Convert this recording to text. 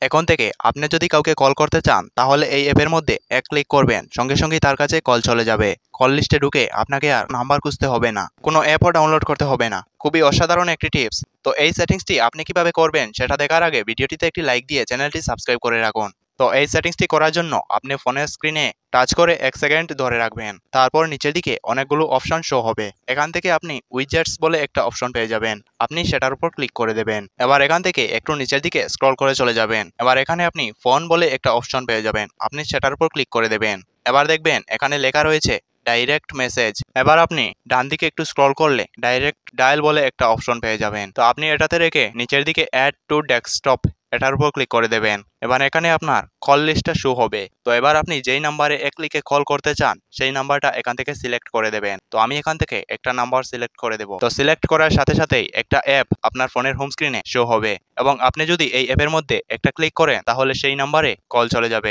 এখন থেকে আপনি যদি কাউকে কল করতে চান তাহলে এই অ্যাপের মধ্যে এক ক্লিক করবেন, সঙ্গে সঙ্গেই তার কাছে কল চলে যাবে। কল লিস্টে ঢুকে আপনাকে আর নাম্বার খুঁজতে হবে না, কোনো অ্যাপও ডাউনলোড করতে হবে না। খুবই অসাধারণ একটি টিপস। তো এই সেটিংসটি আপনি কিভাবে করবেন সেটা দেখার আগে ভিডিওটিতে একটি লাইক দিয়ে চ্যানেলটি সাবস্ক্রাইব করে রাখুন। তো এই সেটিংসটি করার জন্য আপনি ফোনের স্ক্রিনে টাচ করে 1 সেকেন্ড ধরে রাখবেন, তারপর নিচের দিকে অনেকগুলো অপশন শো হবে। এখান থেকে আপনি উইজেটস বলে একটা অপশন পেয়ে যাবেন, আপনি সেটার উপর ক্লিক করে দেবেন। এবার এখান থেকে একটু নিচের দিকে স্ক্রল করে চলে যাবেন। এবার এখানে আপনি ফোন বলে একটা অপশন পেয়ে যাবেন, আপনি সেটার উপর ক্লিক করে দেবেন। এবার দেখবেন এখানে লেখা রয়েছে ডাইরেক্ট মেসেজ। এবার আপনি ডান দিকে একটু স্ক্রল করলে ডাইরেক্ট ডায়াল বলে একটা অপশন পেয়ে যাবেন, তো আপনি এটাতে রেখে নিচের দিকে অ্যাড টু ডেস্কটপ এটার উপর ক্লিক করে দেবেন। এবার এখানে আপনার কল লিস্টটা শো হবে। তো এবার আপনি যেই নাম্বারে এক ক্লিকে কল করতে চান সেই নাম্বারটা এখান থেকে সিলেক্ট করে দেবেন। তো আমি এখান থেকে একটা নাম্বার সিলেক্ট করে দেব। তো সিলেক্ট করার সাথে সাথেই একটা অ্যাপ আপনার ফোনের হোম স্ক্রিনে শো হবে এবং আপনি যদি এই অ্যাপের মধ্যে একটা ক্লিক করেন তাহলে সেই নাম্বারে কল চলে যাবে।